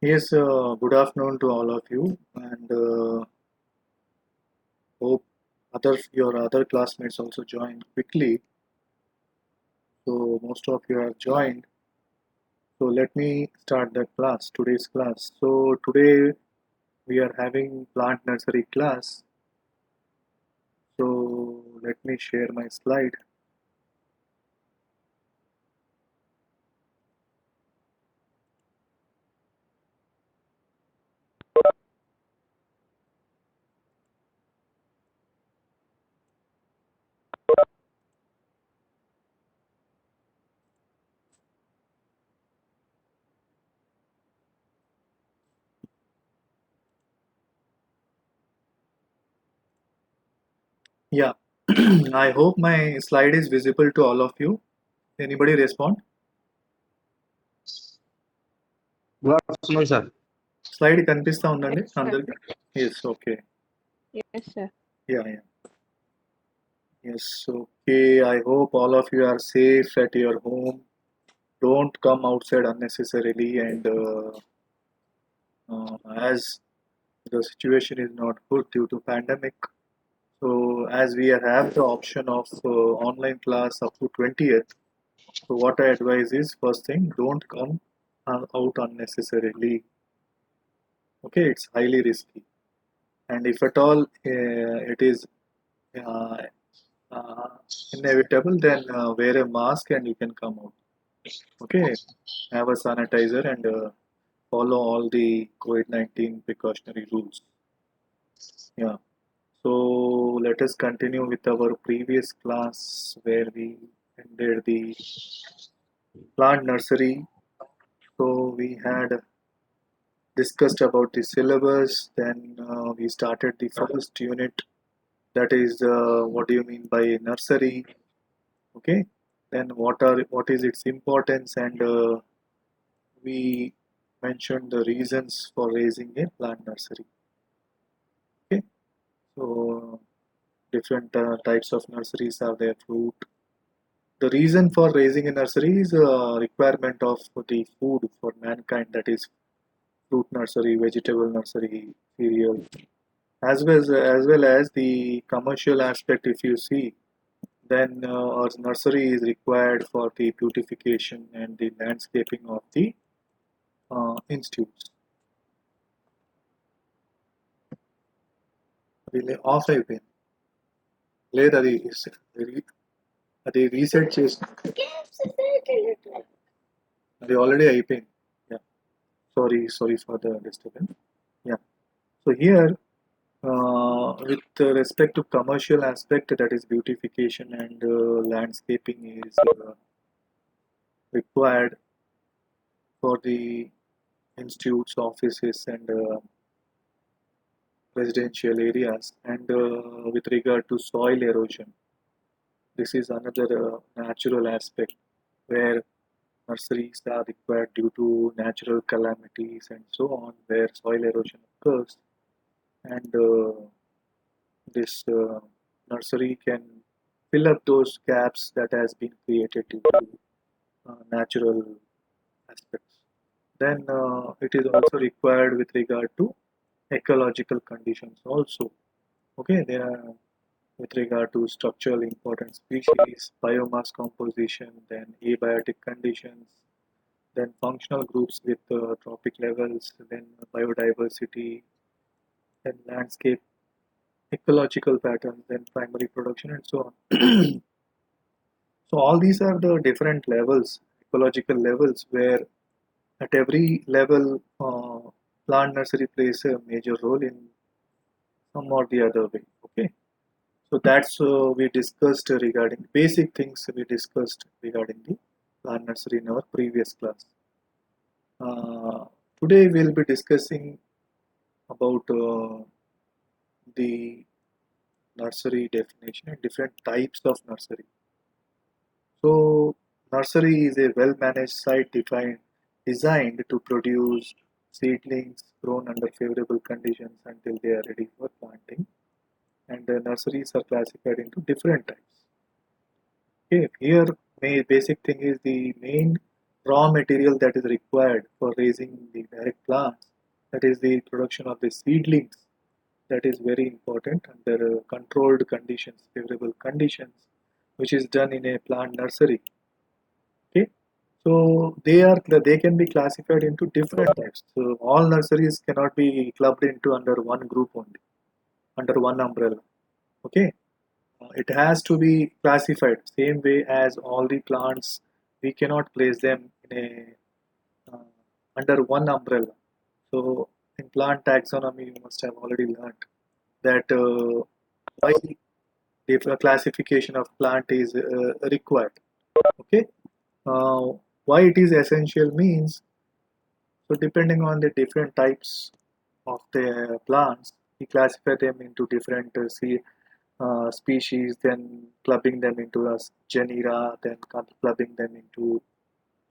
Yes, good afternoon to all of you, and hope your other classmates also joined quickly. So most of you have joined. So let me start the class, today's class. So today we are having plant nursery class. So let me share my slide. Yeah, I hope my slide is visible to all of you. Anybody respond? Good afternoon, sir. Slide కనిపిస్తా ఉందండి Yes, sir. అందరికి? Yes, okay. Yes, sir. Yeah. Yes, okay. I hope all of you are safe at your home. Don't come outside unnecessarily, and as the situation is not good due to pandemic, so as we have the option of online class up to 20th, so what I advise is first thing, don't come out unnecessarily. Okay, it's highly risky, and if at all it is uh, uh, inevitable, then wear a mask and you can come out. Okay, have a sanitizer and follow all the COVID-19 precautionary rules. Yeah. So let us continue with our previous class where we ended the plant nursery. So we had discussed about the syllabus, then we started the first unit, that is what do you mean by nursery? Okay. Then what is its importance, and we mentioned the reasons for raising a plant nursery. Okay. So different types of nurseries have their fruit. The reason for raising a nursery is a requirement of the food for mankind, that is fruit nursery, vegetable nursery, cereal, as well as the commercial aspect. If you see, then our nursery is required for the beautification and the landscaping of the institutes. Of అయిపోయింది లేదు అది reset చేసి అది already అయిపోయింది. Yeah, sorry for the disturbance. Yeah, so here with respect to commercial aspect, that is beautification and landscaping is required for the institutes, offices, and residential areas. And with regard to soil erosion, this is another natural aspect where nurseries are required due to natural calamities and so on, where soil erosion occurs, and this nursery can fill up those gaps that has been created due to natural aspects. Then it is also required with regard to ecological conditions also. Okay, they are with regard to structural important species, biomass composition, then abiotic conditions, then functional groups with trophic levels, then biodiversity, then landscape ecological patterns, then primary production, and so on. So all these are the different levels, ecological levels, where at every level, plant nursery plays a major role in some or the other way. Okay, so that's we discussed regarding basic things we discussed regarding the plant nursery in our previous class. Today we'll be discussing about the nursery definition and different types of nursery. So nursery is a well-managed site designed to produce seedlings grown under favorable conditions until they are ready for planting. And the nurseries are classified into different types. Okay, here basic thing is the main raw material that is required for raising the direct plants, that is the production of the seedlings, that is very important under controlled conditions, favorable conditions, which is done in a plant nursery. Okay, so they can be classified into different types. So all nurseries cannot be clubbed into under one group only, under one umbrella. Okay, it has to be classified same way as all the plants. We cannot place them in a under one umbrella. So in plant taxonomy, you must have already learned that why the classification of plant is required. Okay, uh, why it is essential means, so depending on the different types of the plants, we classify them into different species, then clubbing them into a genera, then clubbing them into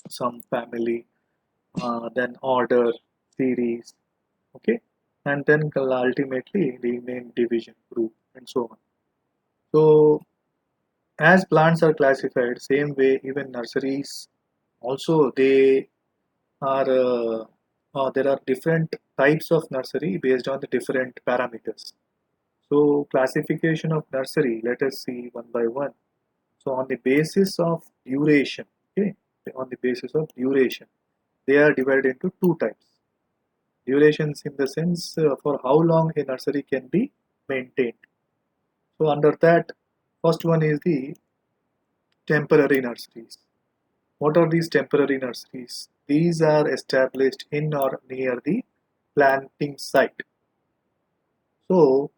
some family, then order, series, okay, and then ultimately the main division group and so on. So as plants are classified, same way even nurseries also they are there are different types of nursery based on the different parameters. So classification of nursery, let us see one by one. So on the basis of duration, okay, on the basis of duration, they are divided into two types. Durations in the sense for how long a nursery can be maintained. So under that, first one is the temporary nurseries. What are these temporary nurseries? These are established in or near the planting site. So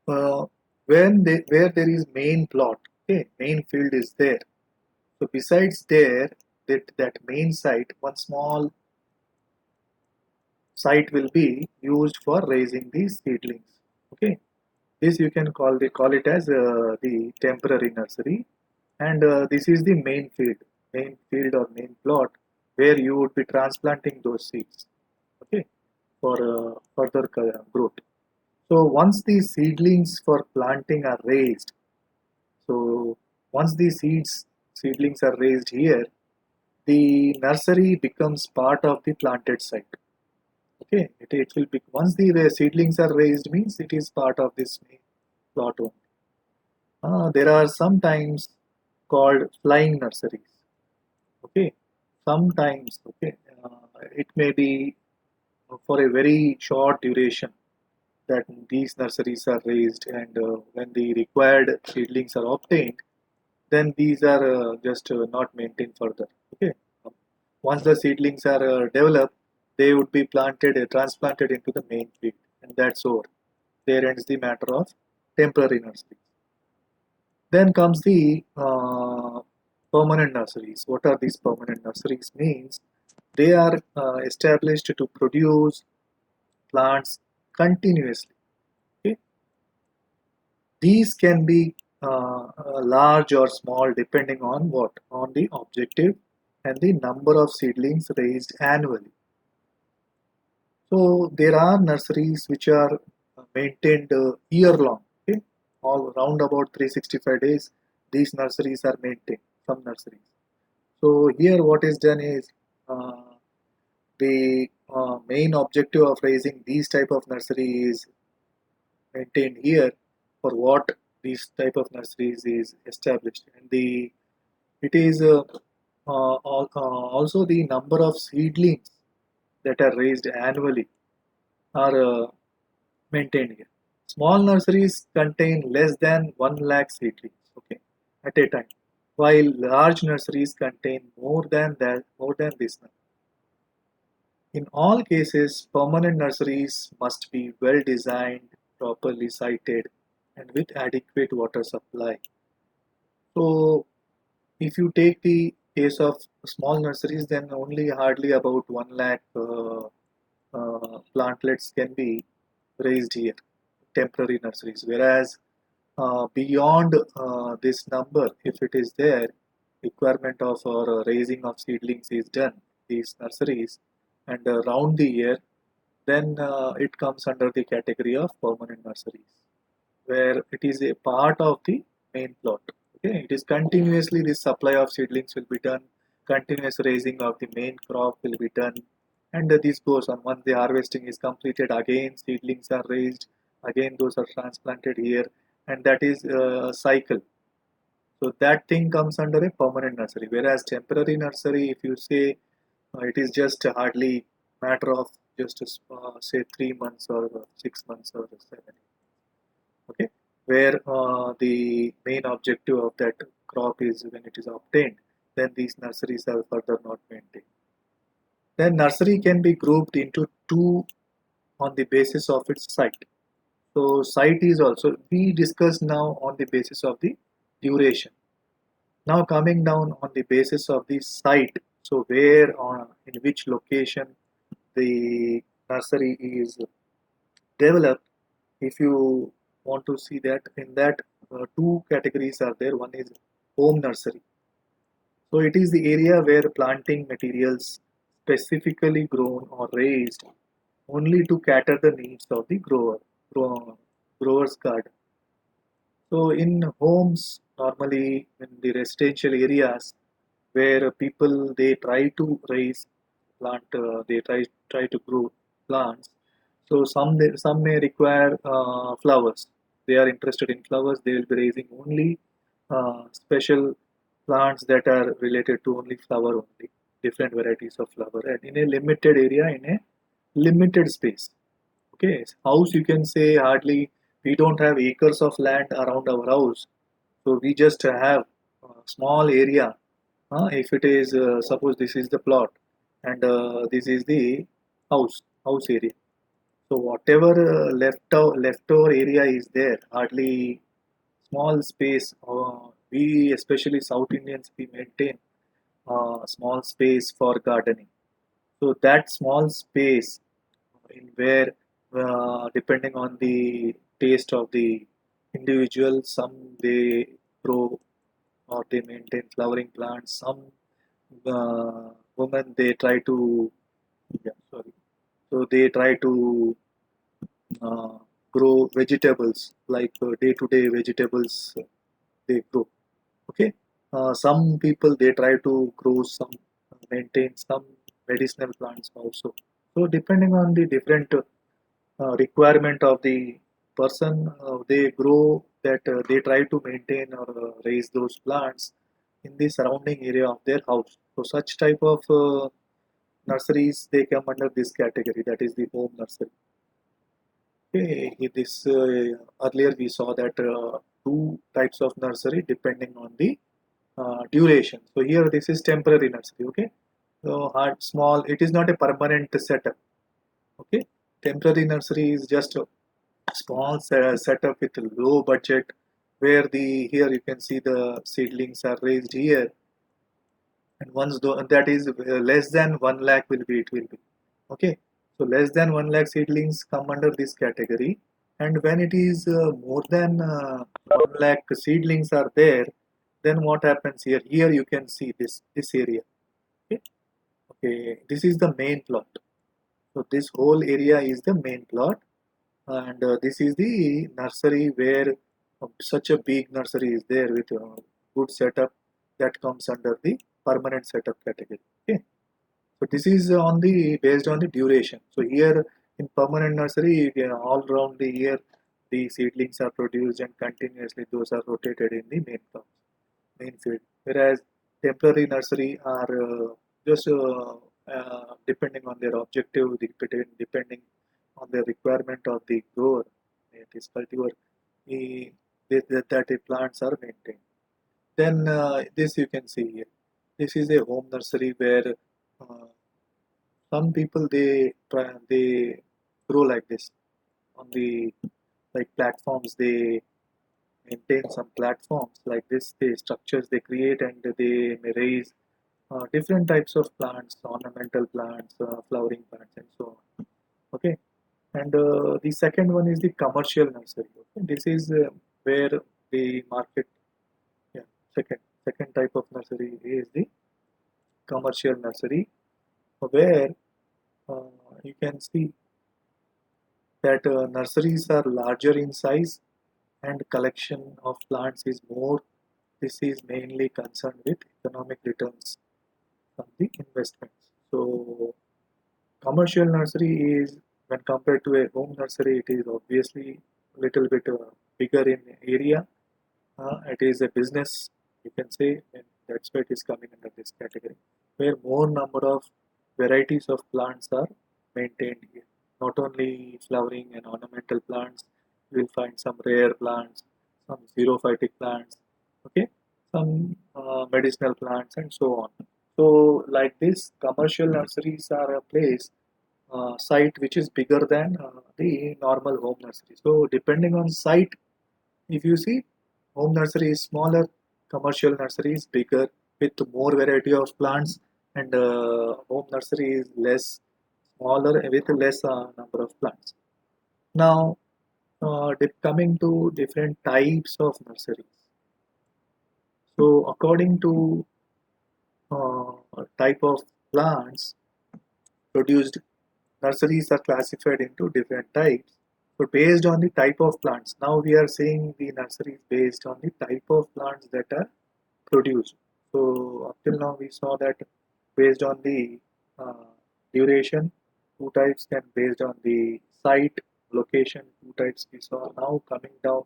uh, where there is main plot, okay, main field is there. So besides there, that main site, one small site will be used for raising these seedlings. Okay, this you can call it as the temporary nursery, and this is the main field or main plot where you would be transplanting those seeds. Okay, for further growth. So once these seedlings for planting are raised, so once the seedlings are raised here, the nursery becomes part of the planted site. Okay, it will be once the seedlings are raised means it is part of this main plot only. There are sometimes called flying nurseries. Okay, sometimes okay, it may be for a very short duration that these nurseries are raised, and when the required seedlings are obtained, then these are just not maintained further. Okay, Um, once the seedlings are developed, they would be transplanted into the main field, and that's over. There ends the matter of temporary nurseries. Then comes the permanent nurseries. What are these permanent nurseries? Means they are established to produce plants continuously. Okay? These can be large or small depending on what? On the objective and the number of seedlings raised annually. So there are nurseries which are maintained year long. Okay? All round about 365 days, these nurseries are maintained. Some nurseries. So here what is done is uh, the main objective of raising these type of nursery is maintained here for what these type of nurseries is established, and the it is also the number of seedlings that are raised annually are maintained here. Small nurseries contain less than 1 lakh seedlings, okay, at a time, while large nurseries contain more than this number. In all cases, permanent nurseries must be well designed, properly sited, and with adequate water supply. So, if you take the case of small nurseries, then only hardly about 1 lakh plantlets can be raised here, temporary nurseries. Whereas beyond this number, if it is there, requirement of or raising of seedlings is done, these nurseries, and around the year, then it comes under the category of permanent nurseries, where it is a part of the main plot. Okay, it is continuously this supply of seedlings will be done continuous raising of the main crop will be done, and this goes on. Once the harvesting is completed, again seedlings are raised, again those are transplanted here, and that is a cycle. So that thing comes under a permanent nursery. Whereas temporary nursery, if you say it is just hardly matter of just say 3 months or 6 months or 7. Okay, where the main objective of that crop is when it is obtained, then these nurseries are further not maintained. Then nursery can be grouped into two on the basis of its site. So site is also we discuss now on the basis of the duration. Now coming down on the basis of the site, so where in which location the nursery is developed. If you want to see that, in that two categories are there. One is home nursery. So it is the area where planting materials specifically grown or raised only to cater the needs of the grower's garden. So in homes, normally in the residential areas where people they try to raise plant, they try to grow plants. So some may require flowers. They are interested in flowers. They will be raising only special plants that are related to only flower only, different varieties of flower, and in a limited area in a limited space. Okay, house you can say hardly we don't have acres of land around our house, so we just have a small area. If it is suppose this is the plot and this is the house area. So whatever leftover area is there, hardly small space. We especially South Indians we maintain small space for gardening. So that small space in where depending on the taste of the individual, some they grow or they maintain flowering plants. Some women they try to yeah sorry so they try to uh, grow vegetables like day-to-day vegetables they grow. Okay, some people they try to grow some maintain some medicinal plants also. So depending on the different requirement of the person, they grow that they try to maintain or raise those plants in the surrounding area of their house. So such type of nurseries they come under this category, that is the home nursery. Okay, this earlier we saw that two types of nursery depending on the duration. So here this is temporary nursery. Okay, so hard small. It is not a permanent setup. Okay, temporary nursery is just a small setup with a low budget, where the here you can see the seedlings are raised here, and once that is less than 1 lakh will be it will be. Okay, so less than 1 lakh seedlings come under this category, and when it is more than 1 lakh seedlings are there, then what happens here? Here you can see this area. Okay, okay, this is the main plot. So this whole area is the main plot, and this is the nursery where such a big nursery is there with good setup that comes under the permanent setup category. Okay, so this is on the based on the duration. So here in permanent nursery, all around the year the seedlings are produced and continuously those are rotated in the main field. Whereas temporary nursery are just depending on their objective, depending on the requirement of the grower, it is cultivar, that the plants are maintained. Then this you can see here. This is a home nursery where uh, some people they grow like this on the like platforms. They maintain some platforms like this. The structures they create and they may raise different types of plants, ornamental plants, flowering plants, and so on. Okay, and the second one is the commercial nursery. Okay? This is where the market. Yeah, second type of nursery is the commercial nursery, where uh, you can see that nurseries are larger in size and collection of plants is more. This is mainly concerned with economic returns. from the investments. So commercial nursery is, when compared to a home nursery, it is obviously a little bit bigger in area. It is a business, you can say, and that's why it is coming under this category, where more number of varieties of plants are maintained here. Not only flowering and ornamental plants, you will find some rare plants, some xerophytic plants, okay, some medicinal plants, and so on. So, like this, commercial nurseries are a place site which is bigger than the normal home nursery. So, depending on site, if you see, home nursery is smaller, commercial nursery is bigger with more variety of plants, and home nursery is less smaller with less number of plants. Now, coming to different types of nurseries. So, according to type of plants produced, nurseries are classified into different types. So based on the type of plants, now we are seeing the nurseries based on the type of plants that are produced. So up till now we saw that based on the uh, duration, two types, then based on the site, location, two types we saw. Now coming down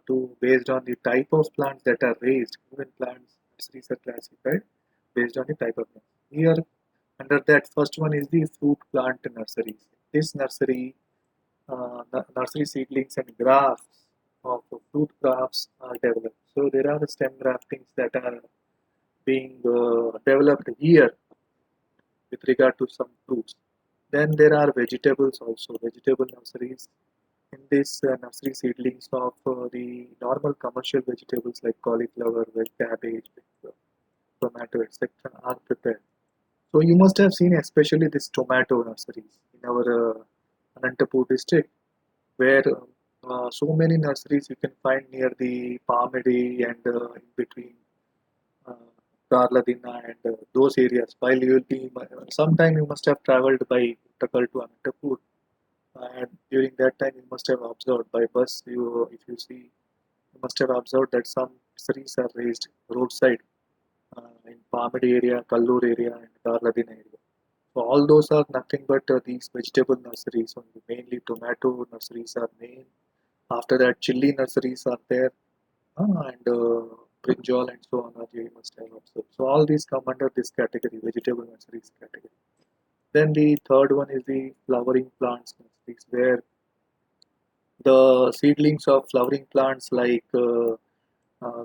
to based on the type of plants that are raised, even plants, nurseries are classified based on the type of plants. Here under that, first one is the fruit plant nurseries. This nursery, nursery seedlings and grafts of fruit grafts are developed. So there are the stem graftings that are being developed here with regard to some fruits. Then there are vegetables also, vegetable nurseries. In this nursery seedlings of the normal commercial vegetables like cauliflower, cabbage, tomato, etc. are prepared. So you must have seen especially this tomato nurseries in our Anantapur district, where so many nurseries you can find near the Palmedy and in between uh, Darladina and those areas. While you will be, sometime you must have traveled by Uttarakhand to Anantapur, and during that time you must have observed by bus. If you see, you must have observed that some nurseries are raised roadside in Palmedy area, Kallur area, and Darladina area. So all those are nothing but these vegetable nurseries. Only mainly tomato nurseries are main. After that, chili nurseries are there, and brinjal and so on. You must have observed. So all these come under this category, vegetable nurseries category. Then the third one is the flowering plants nurseries, where the seedlings of flowering plants like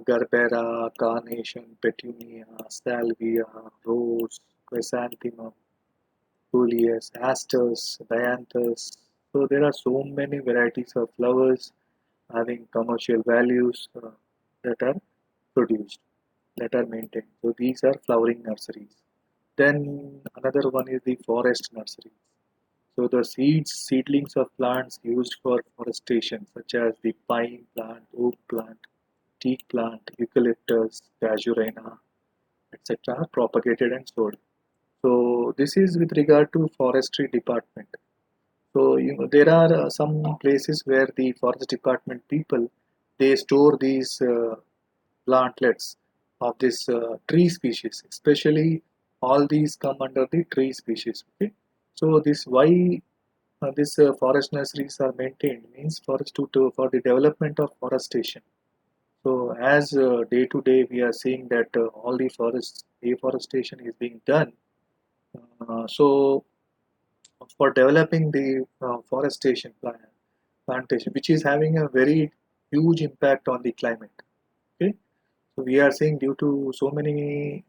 Gerbera, carnation, petunia, salvia, rose, chrysanthemum, coleus, asters, dianthus. So there are so many varieties of flowers having commercial values that are produced, that are maintained. So these are flowering nurseries. Then another one is the forest nurseries. So the seedlings of plants used for forestation, such as the pine plant, oak plant, teak plant, eucalyptus, casuarina, etc., are propagated and sold. So this is with regard to forestry department. So there are some places where the forest department people, they store these plantlets of this tree species. Especially all these come under the tree species. Okay, so this why this forest nurseries are maintained means for the development of forestation. So as day to day we are seeing that all the forest deforestation is being done. So for developing the forestation plantation, which is having a very huge impact on the climate. Okay, so we are seeing due to so many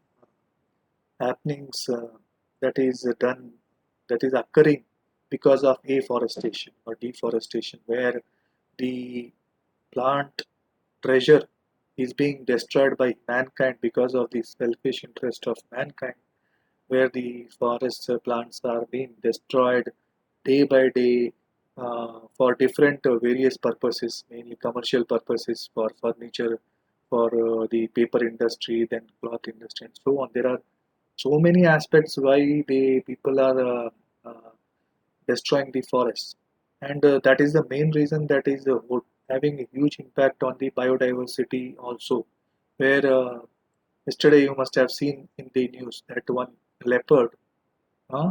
happenings that is done, that is occurring because of afforestation or deforestation, where the plant treasure is being destroyed by mankind because of the selfish interest of mankind, where the forests plants are being destroyed day by day for different various purposes, mainly commercial purposes for furniture, for the paper industry, then cloth industry, and so on. There are so many aspects why the people are destroying the forests, and that is the main reason that is having a huge impact on the biodiversity also, where Yesterday you must have seen in the news that one leopard,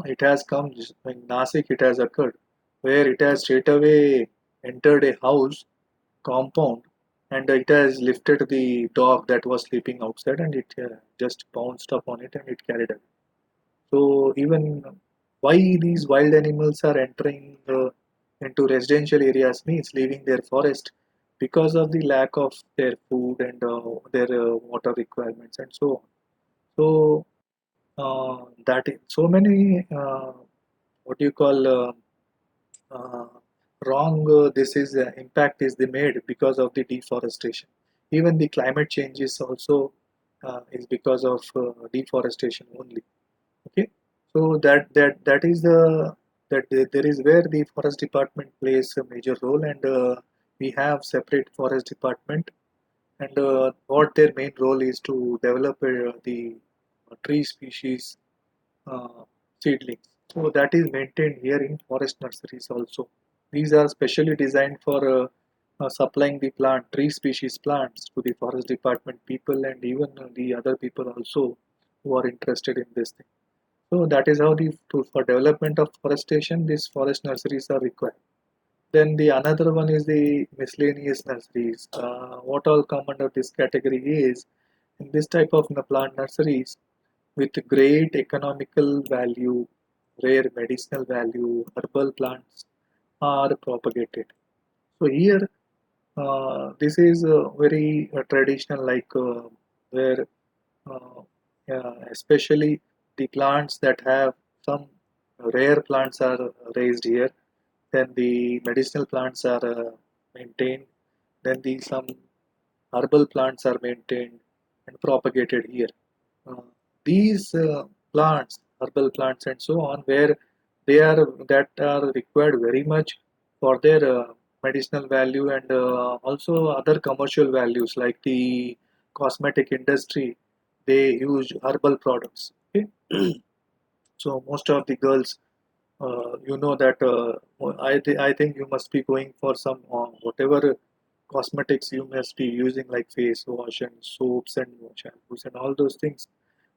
it has come in Nasik, it has occurred, where it has straight away entered a house compound, and it has lifted the dog that was sleeping outside, and it just bounced up on it and it carried it. So even why these wild animals are entering into residential areas means leaving their forest because of the lack of their food and their water requirements and so on. So so many what do you call uh, wrong this is impact is the made because of the deforestation. Even the climate change is also is because of deforestation only. Okay, so that is there is where the forest department plays a major role, and we have separate forest department, and what their main role is to develop the tree species uh, seedlings. So that is maintained here in forest nurseries also. These are specially designed for supplying the tree species plants to the forest department people and even the other people also who are interested in this thing. So that is how for development of forestation, these forest nurseries are required. Then the another one is the miscellaneous nurseries. What all come under this category is in this type of plant nurseries with great economical value, rare medicinal value, herbal plants are propagated. So here, this is very traditional, like where uh, especially the plants that have some rare plants are raised here. Then the medicinal plants are maintained. Then the some herbal plants are maintained and propagated here. Uh, these plants, herbal plants and so on, where they are that are required very much for their medicinal value and also other commercial values like the cosmetic industry, they use herbal products. Okay? So most of the girls, you know that I think you must be going for some whatever cosmetics you must be using like face wash and soaps and shampoos and all those things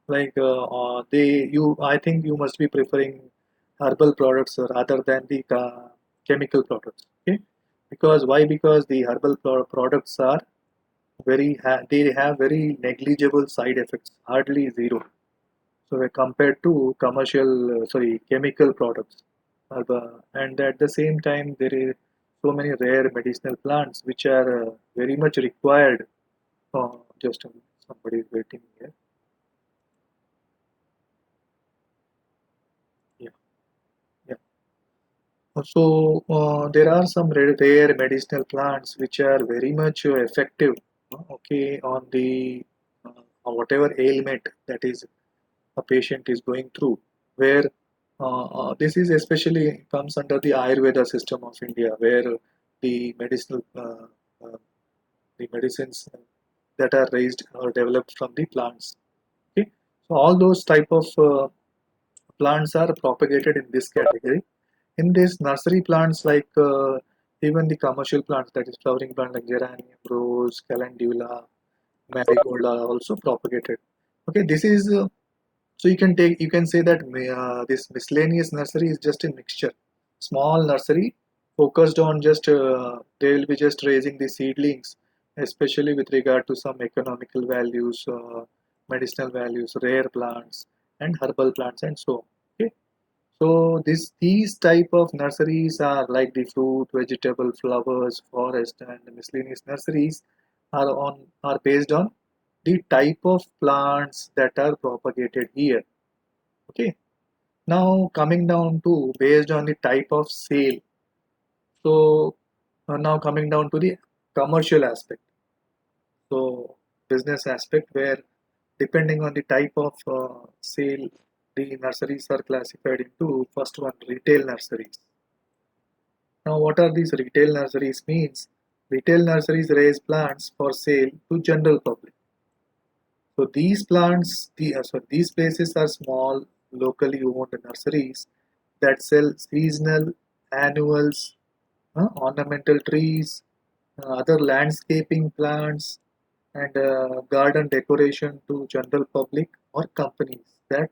like I think you must be preferring herbal products rather than the chemical products. Okay, because why? Because the herbal products are they have very negligible side effects, hardly zero. So compared to chemical products. And at the same time, there is so many rare medicinal plants which are very much required. Just a minute, somebody is waiting here. Yeah, yeah. So there are some rare medicinal plants which are very much effective, okay, on the whatever ailment that is a patient is going through. Where this is especially comes under the Ayurveda system of India, where the medicinal the medicines that are raised or developed from the plants. Okay, so all those type of plants are propagated in this category. In this nursery plants, like even the commercial plants, that is flowering plant like geranium, rose, calendula, marigold are also propagated. Okay, this is so you can say that this miscellaneous nursery is just a mixture, small nursery focused on just they will be just raising the seedlings, especially with regard to some economical values, medicinal values, rare plants, and herbal plants, and so on. Okay, so these type of nurseries are like the fruit, vegetable, flowers, forest, and miscellaneous nurseries are based on the type of plants that are propagated here. Okay. Now coming down to based on the type of sale. So now coming down to the commercial aspect. So business aspect where depending on the type of sale, the nurseries are classified into first one retail nurseries. Now what are these retail nurseries means? Retail nurseries raise plants for sale to general public. So these places are small, locally owned nurseries that sell seasonal, annuals, ornamental trees, other landscaping plants. and garden decoration to general public or companies that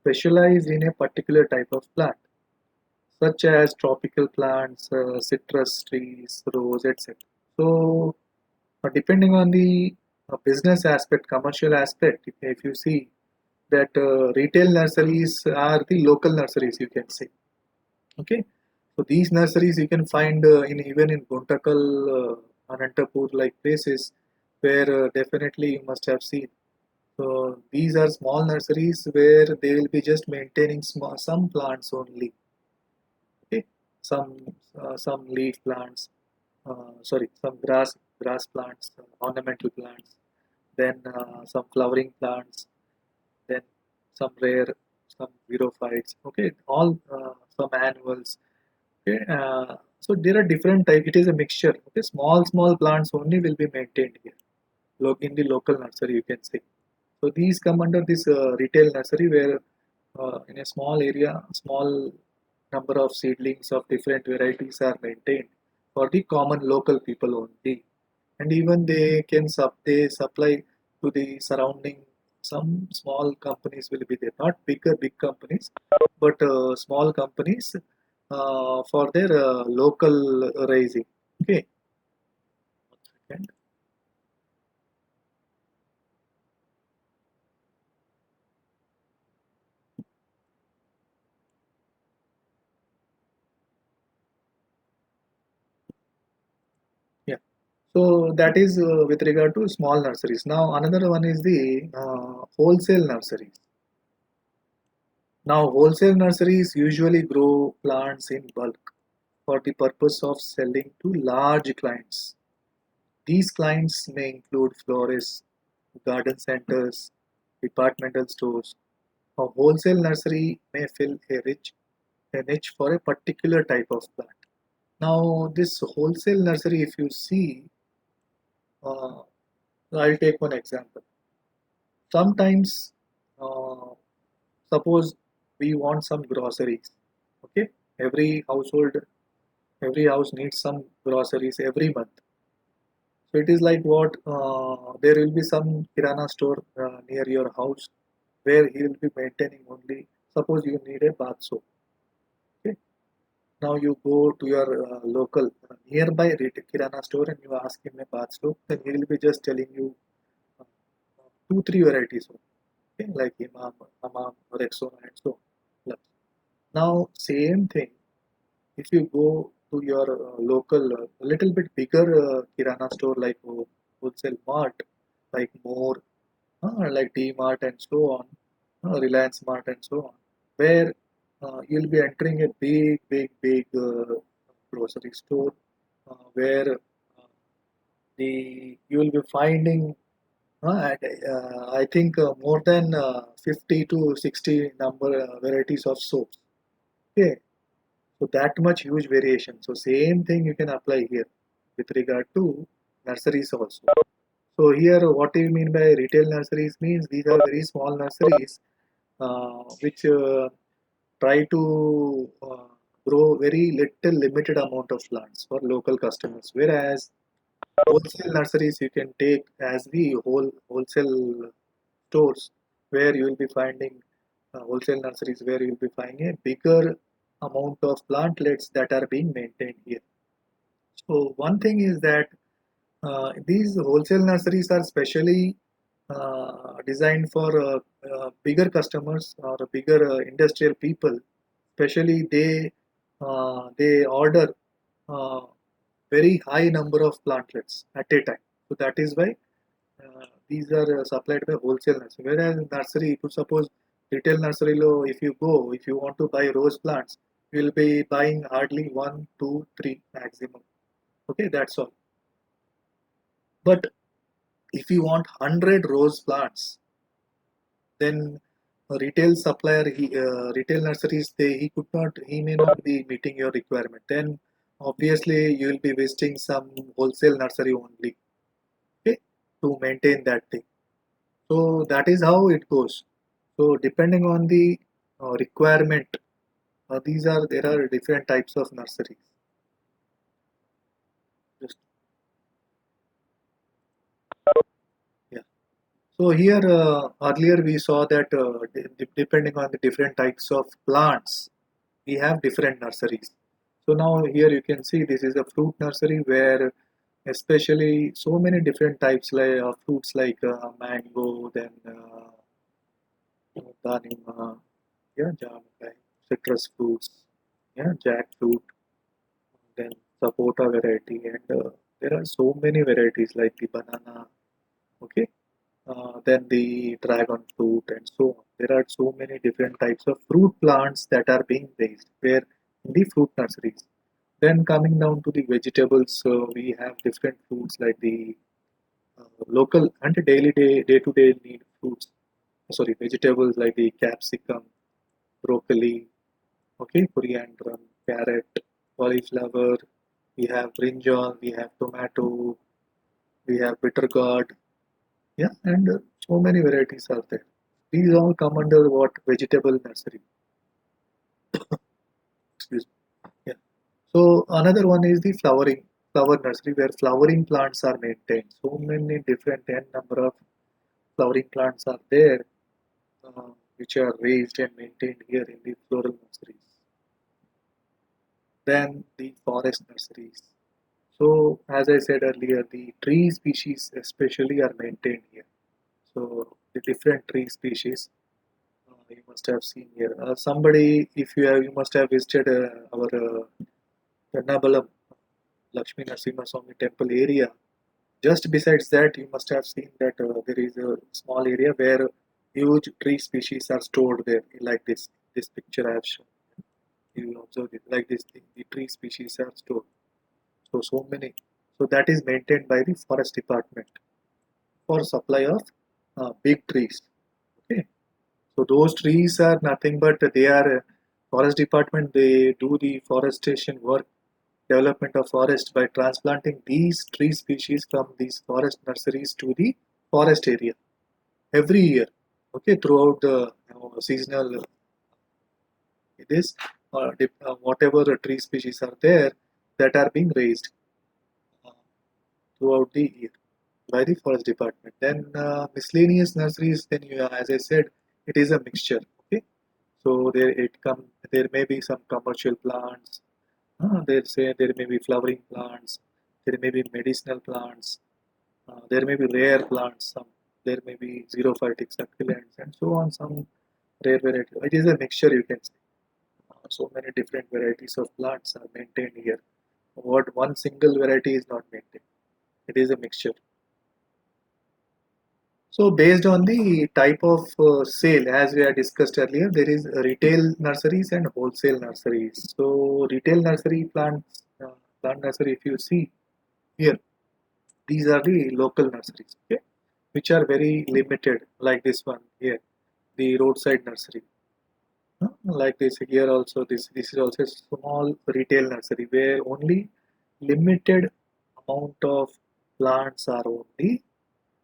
specialize in a particular type of plant, such as tropical plants, citrus trees, rose, etc. So, depending on the business aspect, commercial aspect, if you see that retail nurseries are the local nurseries, you can say. Okay, so these nurseries you can find in even in Guntakal, Anantapur, like places where definitely you must have seen. So these are small nurseries where they will be just maintaining some plants only. Okay, some some leaf plants, sorry, some grass plants, ornamental plants, then some flowering plants, then some rare, some xerophytes. Okay, all some annuals. Okay, so there are different type. It is a mixture. Okay, small plants only will be maintained here. In the local nursery, you can say. So these come under this retail nursery where in a small area, small number of seedlings of different varieties are maintained for the common local people only. And even they supply to the surrounding, some small companies will be there, not big companies, but small companies for their local raising. Okay. One second. Yeah. So that is with regard to small nurseries. Now another one is the wholesale nurseries. Now wholesale nurseries usually grow plants in bulk for the purpose of selling to large clients. These clients may include florists, garden centers, departmental stores. A wholesale nursery may fill a niche for a particular type of plant. Now this wholesale nursery, if you see, uh, I'll take one example. Sometimes, uh, suppose we want some groceries. Okay, every household, every house needs some groceries every month. So it is like what there will be some kirana store near your house where he will be maintaining only. Suppose you need a bath soap. Okay, now you go to your local nearby retail kirana store and you ask him a bath soap. Then he will be just telling you uh, two three varieties. Okay, like Imam, Hamam, Rexona, and so on. Now, same thing. If you go to your local, little bit bigger kirana store like wholesale mart, like More, like D Mart, and so on, Reliance Mart, and so on, where you'll be entering a big grocery store where the you will be finding I think more than 50 to 60 number varieties of soaps. Okay, so that much huge variation. So same thing you can apply here with regard to nurseries also. So here, what do you mean by retail nurseries? Means these are very small nurseries which try to grow very little limited amount of plants for local customers. Whereas wholesale nurseries you can take as the wholesale stores where you will be finding wholesale nurseries where you will be finding a bigger amount of plantlets that are being maintained here. So one thing is that these wholesale nurseries are specially designed for bigger customers or bigger industrial people. Especially they order uh, very high number of plantlets at a time. So that is why these are supplied by wholesale nursery. Whereas nursery, if you suppose retail nursery low, if you want to buy rose plants, you will be buying hardly one, two, three maximum. Okay, that's all. But if you want 100 rose plants, then a retail supplier, retail nurseries, he may not be meeting your requirement. Then obviously you will be visiting some wholesale nursery only, okay, to maintain that thing. So that is how it goes. So depending on the requirement, there are different types of nurseries. Just So here earlier we saw that depending on the different types of plants, we have different nurseries. So now here you can see this is a fruit nursery where especially so many different types like fruits like mango, then danima, yeah, jamukai, citrus fruits, yeah, jackfruit, then sapota variety, and there are so many varieties like the banana, okay, then the dragon fruit, and so on. There are so many different types of fruit plants that are being raised where in the fruit nurseries. Then coming down to the vegetables, we have different fruits like the local and day to day need fruits. Sorry, vegetables like the capsicum, broccoli, okay, coriander, carrot, cauliflower. We have brinjal, we have tomato, we have bitter gourd, yeah, and so many varieties are there. These all come under what vegetable nursery. Excuse me. Yeah. So another one is the flower nursery where flowering plants are maintained. So many different n number of flowering plants are there, which are raised and maintained here in the floral nurseries. Then the forest nurseries. So as I said earlier, the tree species especially are maintained here. So the different tree species you must have seen here. Somebody, if you must have visited our Ernakulam Lakshmi Narasimha temple area. Just besides that, you must have seen that there is a small area where huge tree species are stored there, like this picture I have shown. You observe it like this. The tree species are stored. So many. So that is maintained by the forest department for supply of big trees. Okay. So those trees are nothing but they are forest department. They do the forestation work, development of forest by transplanting these tree species from these forest nurseries to the forest area every year. Okay, throughout the seasonal this whatever tree species are there that are being raised uh, throughout the year by the forest department. Then miscellaneous nurseries. Then as I said, it is a mixture. Okay, so there may be some commercial plants. They say there may be flowering plants. There may be medicinal plants. There may be rare plants. Some there may be xerophytic succulents and so on. Some rare variety. It is a mixture, you can say. So many different varieties of plants are maintained here. What one single variety is not maintained. It is a mixture. So based on the type of sale, as we had discussed earlier, there is retail nurseries and wholesale nurseries. So retail nursery plants, plant nursery, if you see here, these are the local nurseries, okay, which are very limited, like this one here, the roadside nursery. Like this here also, this is also a small retail nursery where only limited amount of plants are only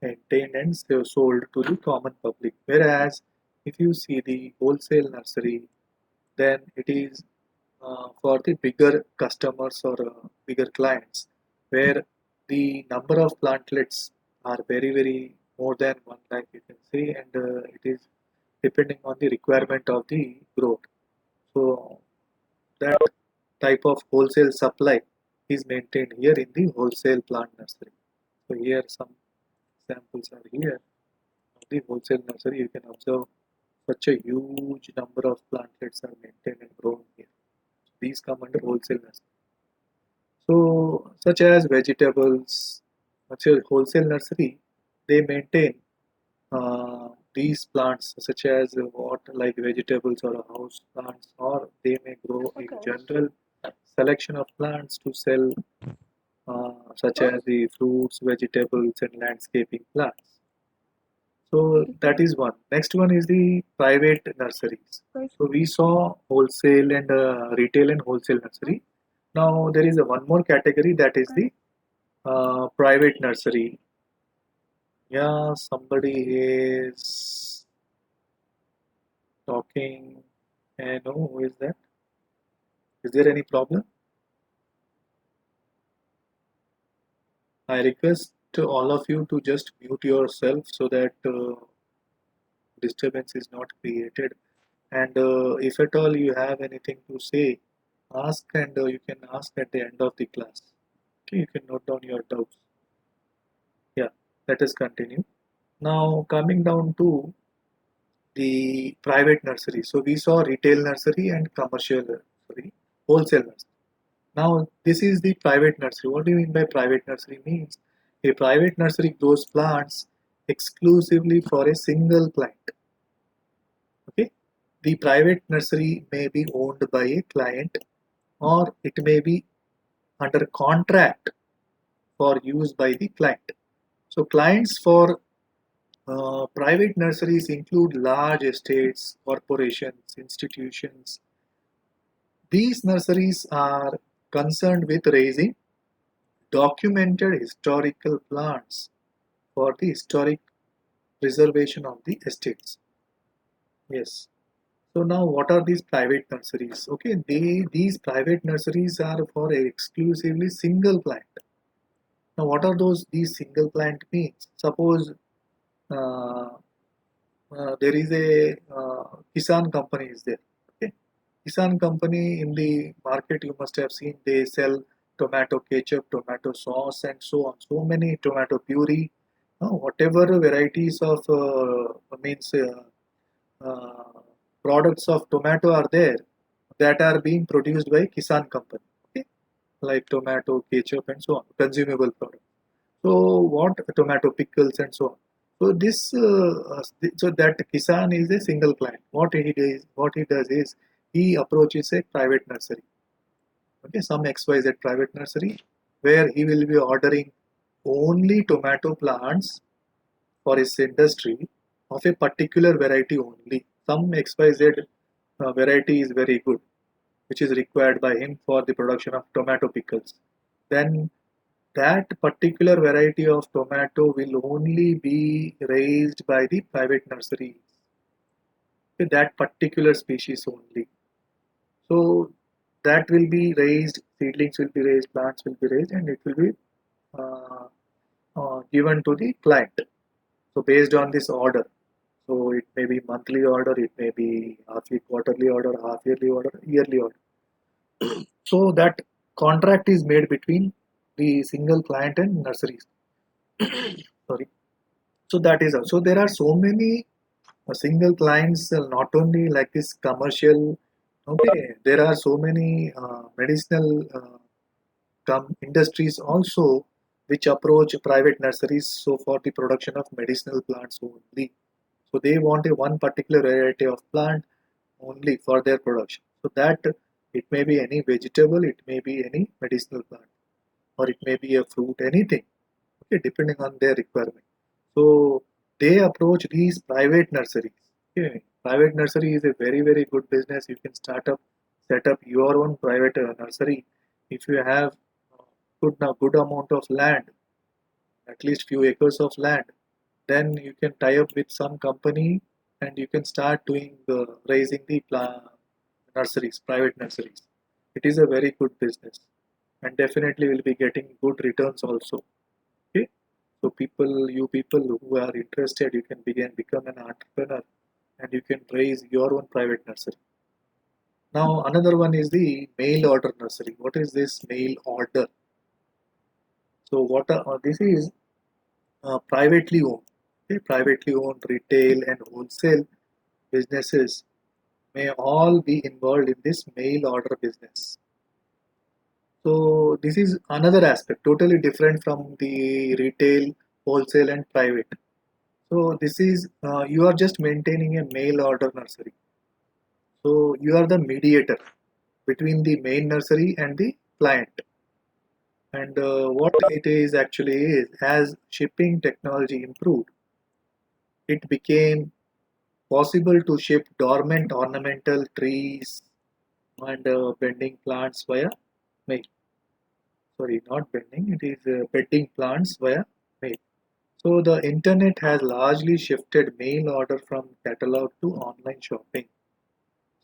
maintained and sold to the common public. Whereas if you see the wholesale nursery, then it is for the bigger customers or bigger clients, where the number of plantlets are very more than 1 lakh, you can say, and it is depending on the requirement of the growth. So that type of wholesale supply is maintained here in the wholesale plant nursery. So here some examples are here. The wholesale nursery, you can observe such a huge number of plantlets are maintained and grown here. These come under wholesale nursery. So, such as vegetables, such as wholesale nursery, they maintain these plants, such as what like vegetables or house plants, or they may grow a Okay. general selection of plants to sell, such as the fruits, vegetables, and landscaping plants. So that is one. Next one is the private nurseries. Right. So we saw wholesale and retail and wholesale nursery. Now there is a one more category that is the private nursery. Yeah, somebody is talking. I know who is that? Is there any problem? I request all of you to just mute yourself so that disturbance is not created. And if at all you have anything to say, ask, and you can ask at the end of the class. Okay, you can note down your doubts. Yeah, let us continue. Now, coming down to the private nursery. So, we saw retail nursery and commercial nursery, wholesale nursery. Now, this is the private nursery. What do you mean by private nursery? Means a private nursery grows plants exclusively for a single client. Okay, the private nursery may be owned by a client, or it may be under contract for use by the client. So, clients for private nurseries include large estates, corporations, institutions. These nurseries are concerned with raising documented historical plants for the historic preservation of the estates. Yes. So now what are these private nurseries? Okay, these private nurseries are for a exclusively single plant. Now what are these single plant means? Suppose uh, there is a Kisan company is there. Okay, Kisan company in the market you must have seen they sell tomato ketchup, tomato sauce, and so on. So many tomato puree, whatever varieties of means uh, products of tomato are there that are being produced by Kisan company. Okay, like tomato ketchup and so on, consumable products. So what tomato pickles and so on. So so that Kisan is a single client. What he does is he approaches a private nursery. Okay, some XYZ private nursery where he will be ordering only tomato plants for his industry of a particular variety only. Some XYZ variety is very good, which is required by him for the production of tomato pickles. Then that particular variety of tomato will only be raised by the private nursery, that particular species only. So that will be raised, seedlings will be raised, plants will be raised, and it will be uh, given to the client. So based on this order, so it may be monthly order, it may be half quarterly order, half yearly order, yearly order. So that contract is made between the single client and nurseries. Sorry. So that is so there are so many single clients, not only like this commercial. Okay, there are so many medicinal industries also which approach private nurseries so for the production of medicinal plants only. So they want a one particular variety of plant only for their production. So that it may be any vegetable, it may be any medicinal plant, or it may be a fruit, anything. Okay, depending on their requirement. So they approach these private nurseries. Okay, private nursery is a very good business. You can set up your own private nursery if you have good amount of land, at least few acres of land. Then you can tie up with some company and you can start doing raising the nurseries, private nurseries. It is a very good business and definitely will be getting good returns also. Okay, so you people who are interested, you can become an entrepreneur and you can raise your own private nursery. Now another one is the mail order nursery. What is this mail order? So this is privately owned. Okay, privately owned retail and wholesale businesses may all be involved in this mail order business. So this is another aspect, totally different from the retail, wholesale, and private. So this is you are just maintaining a mail order nursery. So you are the mediator between the main nursery and the client. And what it is actually is, as shipping technology improved, it became possible to ship dormant ornamental trees and bending plants via mail. Sorry, not bending, it is bedding plants via mail. So the internet has largely shifted mail order from catalog to online shopping.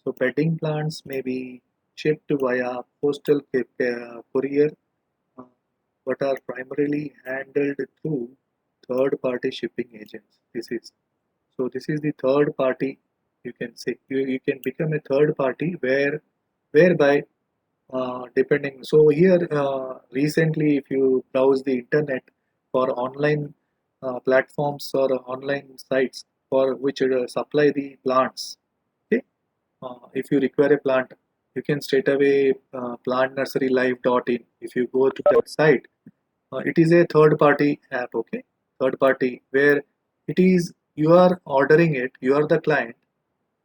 So bedding plants may be shipped via postal courier. but are primarily handled through third-party shipping agents. This is the third party. You can say you can become a third party whereby depending. So here recently, if you browse the internet for online platforms or online sites for which supply the plants, okay, if you require a plant, you can straight away plantnurserylife.in. If you go to that site, it is a third party app, okay, third party where it is you are ordering it, you are the client,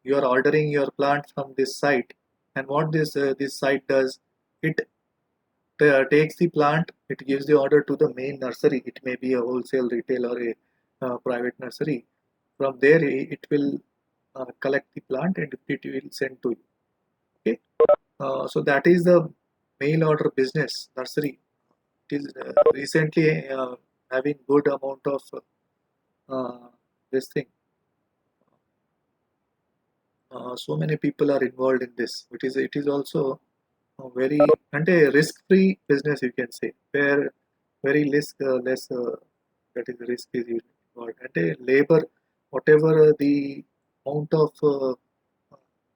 you are ordering your plant from this site, and what this site does, it takes the plant, it gives the order to the main nursery. It may be a wholesale, retail, or a private nursery. From there, it will collect the plant and it will send to you. Okay, so that is the mail order business nursery. It is recently having good amount of this thing. So many people are involved in this. It is also very and a risk-free business, you can say, where very less that is risk is involved. And a labor, whatever the amount of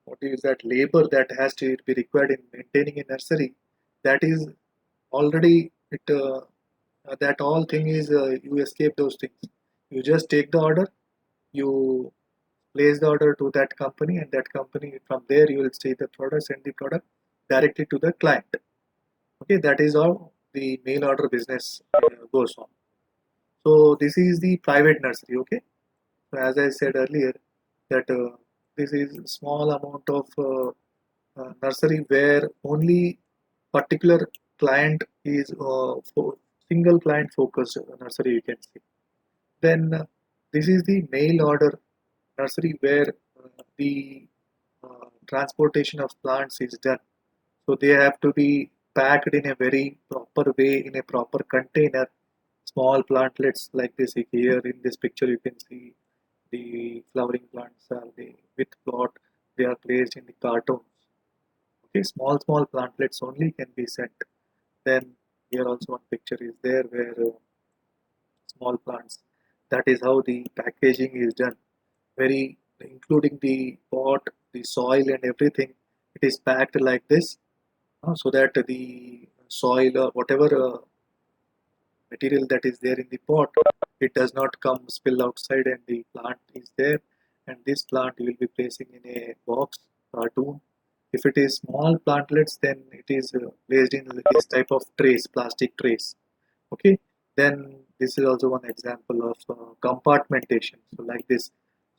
what is that labor that has to be required in maintaining a nursery, that is already that all thing is you escape those things. You just take the order, you place the order to that company, and that company from there you will see the product, send the product directly to the client. Okay, that is how the mail order business goes on. So this is the private nursery. Okay, so as I said earlier, that this is small amount of nursery where only particular client is single client focused nursery, you can see. Then this is the mail order nursery where the transportation of plants is done. So they have to be packed in a very proper way in a proper container. Small plantlets like this. Here in this picture you can see the flowering plants are the with plot. They are placed in the cartons. Okay, small plantlets only can be sent. Then here also one picture is there where small plants. That is how the packaging is done. Very including the pot, the soil and everything. It is packed like this so that the soil or whatever material that is there in the pot, it does not come spill outside and the plant is there. And this plant you will be placing in a box, cartoon. If it is small plantlets, then it is placed in this type of trays, plastic trays. Okay, then this is also one example of compartmentation. So like this,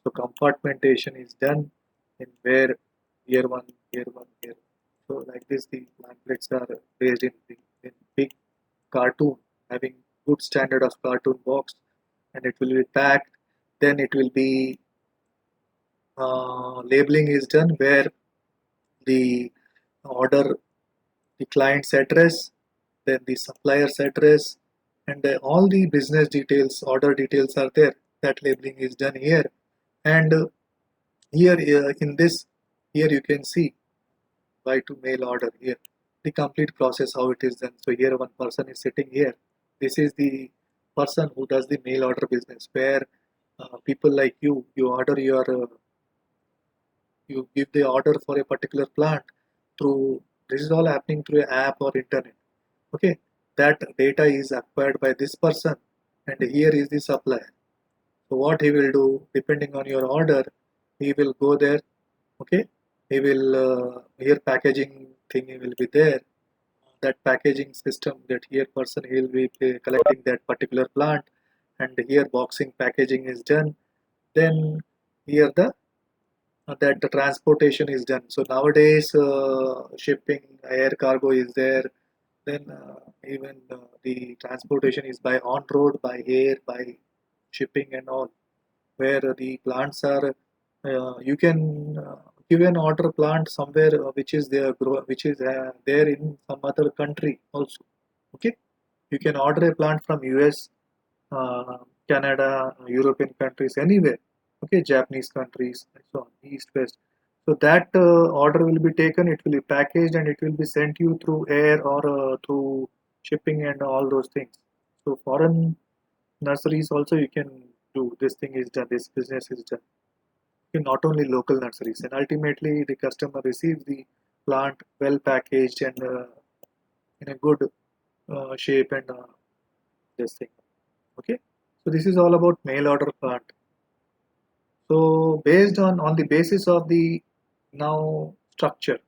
so compartmentation is done in where here one, here one, here. So like this, the plantlets are placed in big cartoon, having good standard of cartoon box, and it will be packed. Then it will be labeling is done where the order, the client's address, then the supplier's address, and all the business details, order details are there. That labeling is done here, and here in this, here you can see by to mail order here the complete process how it is done. So here one person is sitting here. This is the person who does the mail order business, where people like you order your you give the order for a particular plant through, this is all happening through an app or internet. Okay, that data is acquired by this person, and here is the supplier. So what he will do, depending on your order, he will go there. Okay, he will here packaging thing will be there. That packaging system, that here person he will be collecting that particular plant, and here boxing packaging is done. Then here the that the transportation is done. So nowadays, shipping, air cargo is there. Then even the transportation is by on road, by air, by shipping and all. Where the plants are, you can give an order plant somewhere which is there, which is there in some other country also. Okay, you can order a plant from US, uh, Canada, European countries, anywhere. Okay, Japanese countries, and so on, East, West. So that order will be taken, it will be packaged, and it will be sent you through air or through shipping and all those things. So foreign nurseries also you can do. This thing is done. This business is done. Not only local nurseries, and ultimately the customer receives the plant well packaged and in a good shape and this thing. Okay, so this is all about mail order plant. So based on the basis of the now structure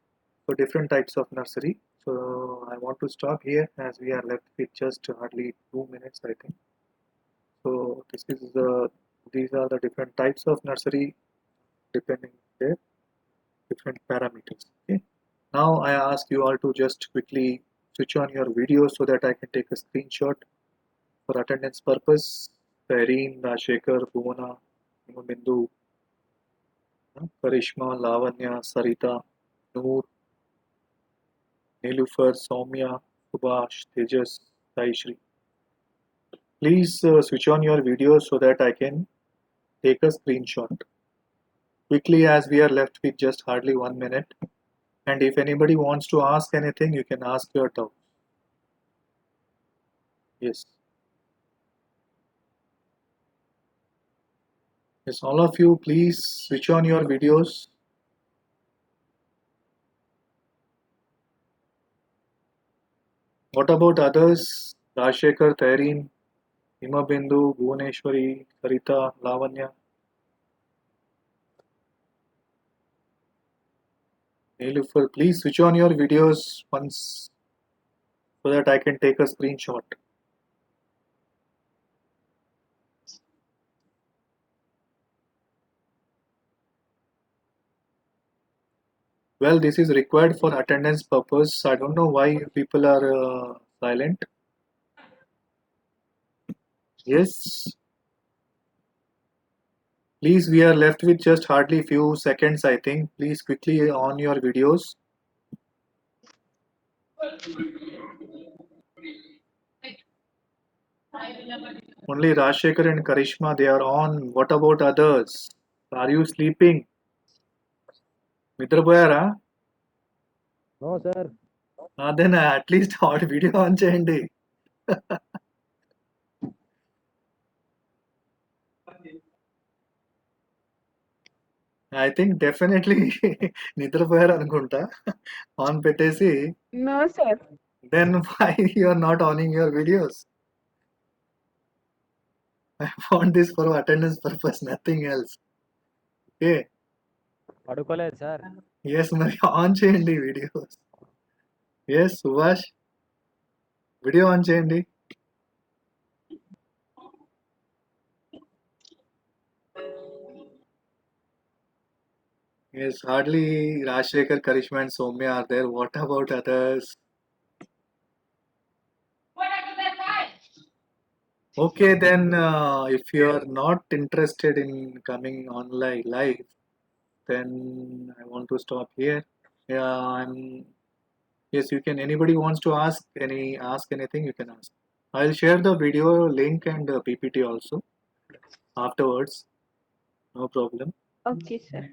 for different types of nursery. So I want to stop here as we are left with just hardly 2 minutes, I think. So this is these are the different types of nursery depending their different parameters. Okay. Now I ask you all to just quickly switch on your video so that I can take a screenshot for attendance purpose. Irene, Rashekar, Bhuvana, Bindu, Karishma, Lavanya, Sarita, Noor, Nilufar, Soumya, Subhash, Tejas, Saishri. Please switch on your video so that I can take a screenshot. Quickly, as we are left with just hardly 1 minute. And if anybody wants to ask anything, you can ask your doubts. Yes. Yes, all of you, please switch on your videos. What about others? Rashekar, Taireen, Himabindu, Bhuvaneshwari, Sarita, Lavanya, Nilufar. Please switch on your videos once so that I can take a screenshot. Well, this is required for attendance purpose. I don't know why people are silent. Yes. Please, we are left with just hardly few seconds, I think. Please quickly on your videos. Only Rashekar and Karishma, they are on. What about others? Are you sleeping? నిద్రపోయారా? No, sir. Then at least video on చేయండి. I think definitely నిద్రపోయారు అనుకుంటా. On పెట్టేసి No, sir. then why you are not owning your videos? I want this for attendance purpose, nothing else. Okay. పడుకోలేదు sir. Yes, మరి on చేయండి videos. Yes, Subhash video on చేయండి. Yes, hardly Rashekar, Karishma and Soumya are there. What about others? Okay, then if you are not interested in coming online live, then I want to stop here. Yeah, yes, you can. Anybody wants to ask anything, you can ask. I'll share the video link and PPT also afterwards. No problem. Okay, sir.